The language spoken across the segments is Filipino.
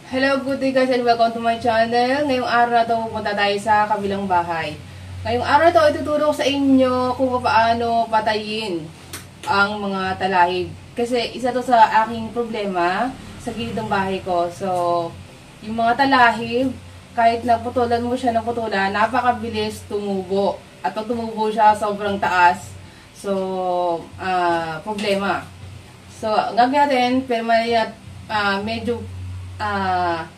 Hello, good day guys and welcome to my channel. Ngayong araw na ito, pupunta tayo sa kabilang bahay. Ngayong araw na ito, ituturo ko sa inyo kung paano patayin ang mga talahib. Kasi isa to sa aking problema sa gilid ng bahay ko. So, yung mga talahib, kahit naputulan mo siya ng putulan, napakabilis tumubo. At pag tumubo siya, sobrang taas. So, problema. So, gagawin natin, pero medyo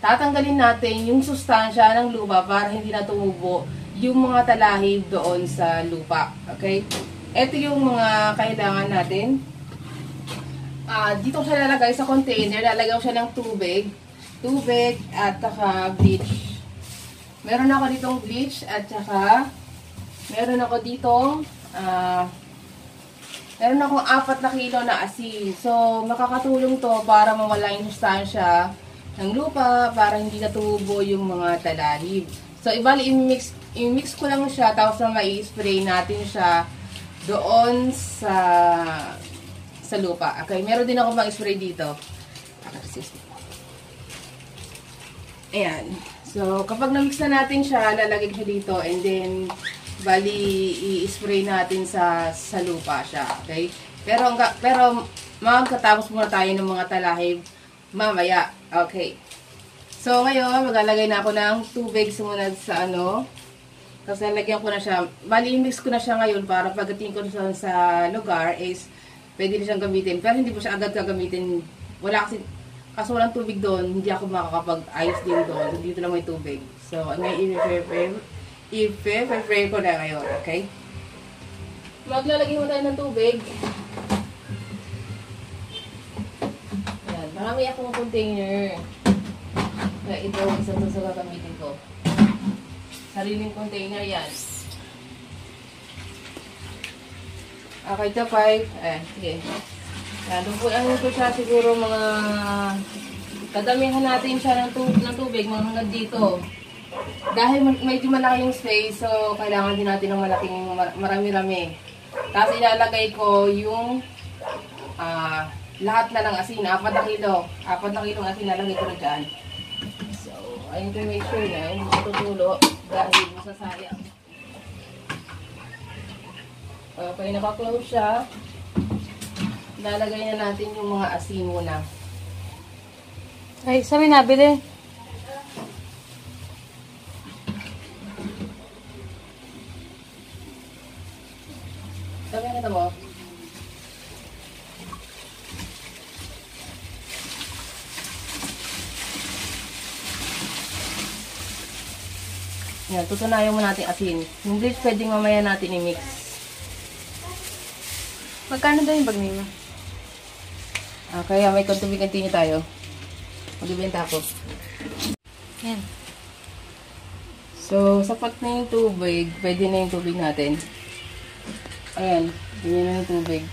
tatanggalin natin yung sustansya ng lupa para hindi na tumubo yung mga talahib doon sa lupa. Okay? Ito yung mga kailangan natin. Dito ko siya lalagay sa container. Lalagay ko siya ng tubig at saka bleach. Meron ako ditong bleach at saka meron ako ditong meron akong 4 na kilo na asin. So, makakatulong to para mawala yung sustansya ng lupa para hindi na tumubo yung mga talahib. So, ibali, i-mix ko lang siya tapos na mai-spray natin siya doon sa lupa. Okay, meron din ako mag-spray dito. Ayan. So, kapag na-mix na natin siya, lalagay siya dito and then bali i-spray natin sa lupa siya. Okay? Pero magkatapos muna tayo ng mga talahib mamaya. Okay. So, ngayon, maglalagay na ako ng tubig sumunod sa Tapos, lalagyan ko na siya. Bali, mix ko na siya ngayon para pagdating ko sa lugar is pwede na siyang gamitin. Pero hindi po siya agad gagamitin. Wala kasi walang tubig doon. Hindi ako makakapag-ayos din doon. Dito lang may tubig. So, ngayon, i-prepare ko na ngayon. Okay? Maglalagay mo tayo ng tubig. Marami akong container. Kaya ito, isa to sa gagamitin ko. Sariling container yan. Okay, ito 5. Sige. Yan, doon po siya siguro mga kadamihan natin siya ng tubig, mga hanggang dito. Dahil medyo malaki yung space, so kailangan din natin ng malaking, marami-rami. Tapos ilalagay ko yung lahat na ng asin, 4 na kilo. 4 na kilong asin nalagay ko na dyan. So, ayun to make sure na hindi tutulo dahil masasayang. Okay, naka-close siya. Lalagay na natin yung mga asin muna. Ay, saan may nabili? Sabi na ito mo. Yan, tutunayan mo natin asin. Yung bleach pwedeng mamaya natin i-mix. Magkano daw yung bag nila? Kaya may continue tayo. Magbibenta ako. Yan. So, sapat na yung tubig. Pwede na yung tubig natin. Ayan, ganyan na yung tubig.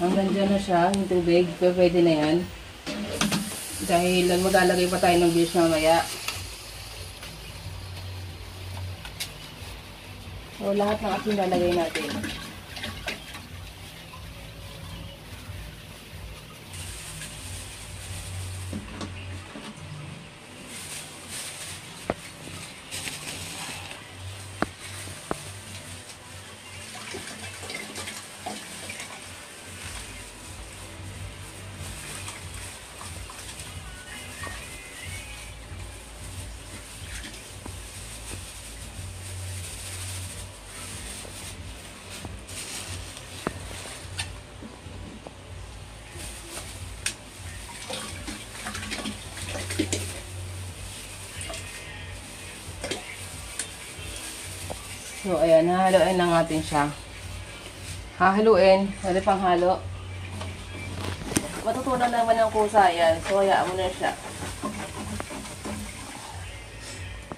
Hanggang dyan na siya, yung tubig. Pwede na yan. Dahil maglalagay pa tayo ng bleach mamaya. So, lahat ng asin lalagay natin. So, ayan, hahaluin lang natin siya. Hahaluin, wala pang halo. Matutunan naman ng kusa, ayan. So, hayaan mo na siya.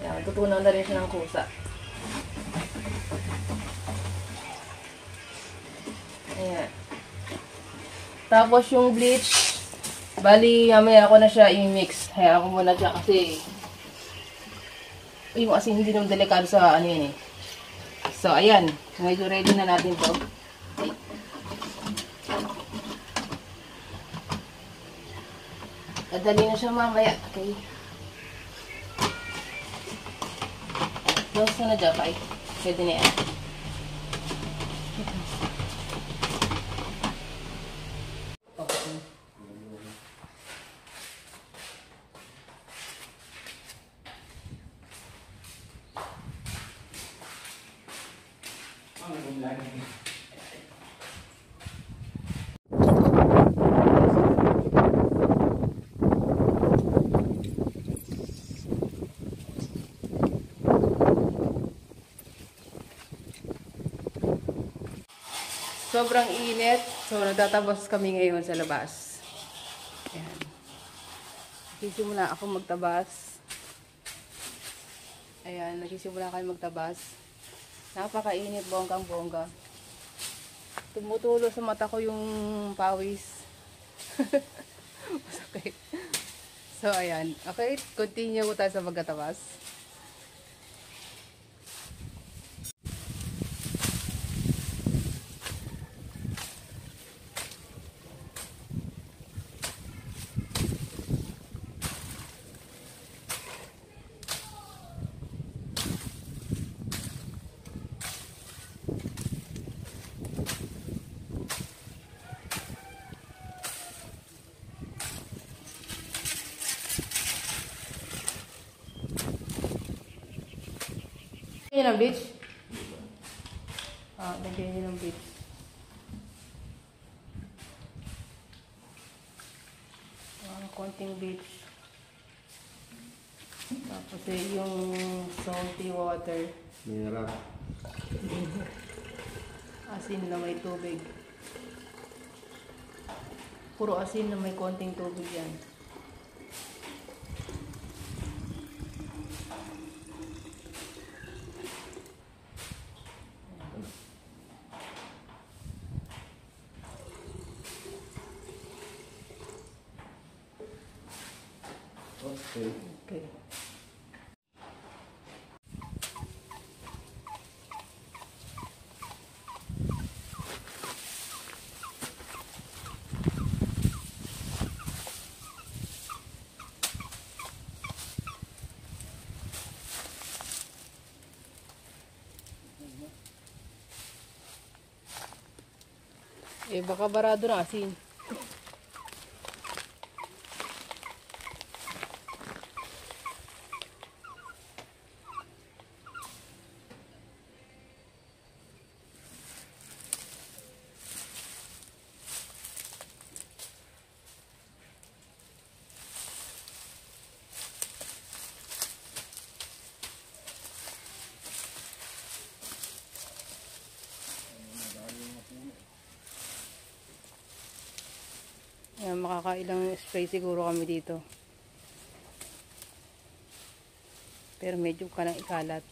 Ayan, matutunan na rin siya ng kusa. Ayan. Tapos yung bleach, bali, mamaya ako na siya i-mix. Hayaan ko muna siya kasi yung asin hindi naman delikado sa yan eh. So, ayan. Medyo ready na natin to. Dadali na siya mamaya. Okay. Close na dyan, Pai. Pwede na yan. Sobrang init. So, nagtatabas kami ngayon sa labas. Ayan. Nagsisimula ako magtabas. Ayan, nagsisimula kayo magtabas. Napakainit, bonggang-bongga. Tumutulo sa mata ko yung pawis. Okay. So, ayan. Okay, continue ko tayo sa magtatabas. Lagyan ng bleach. Lagyan nyo ng bleach. Konting bleach. Tapos yung salty water. Mineral. Asin na may tubig. Puro asin na may konting tubig yan. Okay. Okay. Baka barado na asin. Ayan, makakailang spray siguro kami dito. Pero medyo ka lang ikalat.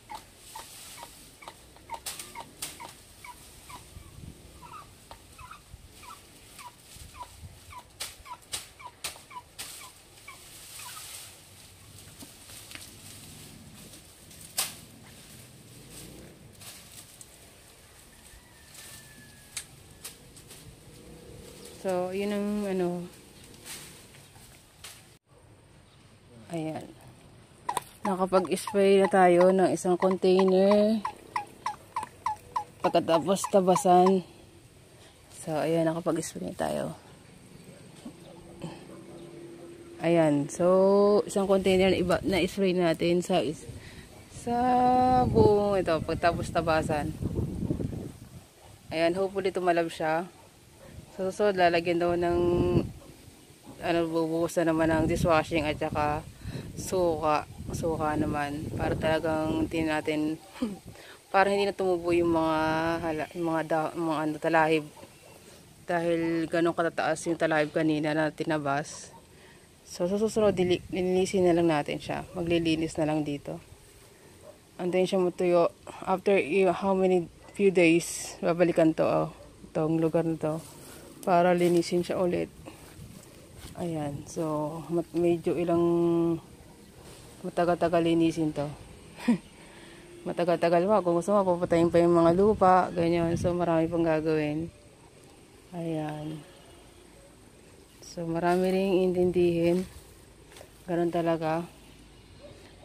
So, yun ang ano. Ayan. Nakapag-spray na tayo ng isang container. Pagkatapos tabasan. So, ayan. Nakapag-spray na tayo. Ayan. So, isang container na spray natin sa buong ito. Pagkatapos tabasan. Ayan. Hopefully tumalab siya. So, susunod, lalagyan daw ng bubuhusan naman ng dishwashing at saka suka naman para talagang natin para hindi na tumubo yung mga talahib dahil ganun katataas yung talahib kanina na tinabas. So, sa susunod, linisin na lang natin siya. Maglilinis na lang dito. Antayin siya matuyo. After how many few days, babalikan to, itong lugar na to. Para linisin siya ulit. Ayan. So, medyo matagal-tagal linisin to. Matagal-tagal pa. Kung gusto mo, papatayin pa yung mga lupa. Ganyan. So, marami pang gagawin. Ayan. So, marami ring intindihin. Ganun talaga.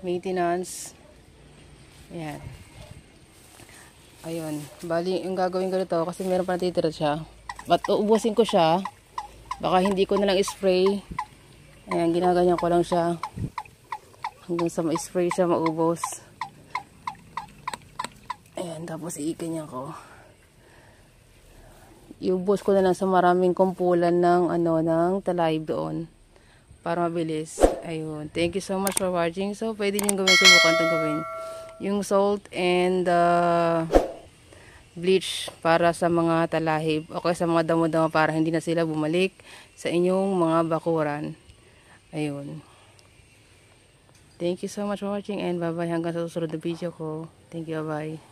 Maintenance. Ayan. Ayun. Bali, yung gagawin ko nito kasi meron pa natitira siya. But uubusin ko siya. Baka hindi ko na lang spray. Ayan, ginaganyan ko lang siya. Hanggang sa ma-spray siya, maubos. Ayan, tapos iiganyan ko. Iubos ko na lang sa maraming kumpulan ng, ng talayib doon. Para mabilis. Ayun. Thank you so much for watching. So, pwede nyo gawin, subukan itong gawin. Yung salt and bleach para sa mga talahib. O kaya sa mga damo-damo para hindi na sila bumalik sa inyong mga bakuran. Ayun. Thank you so much for watching and bye-bye hanggang sa susunod na video ko. Thank you, bye.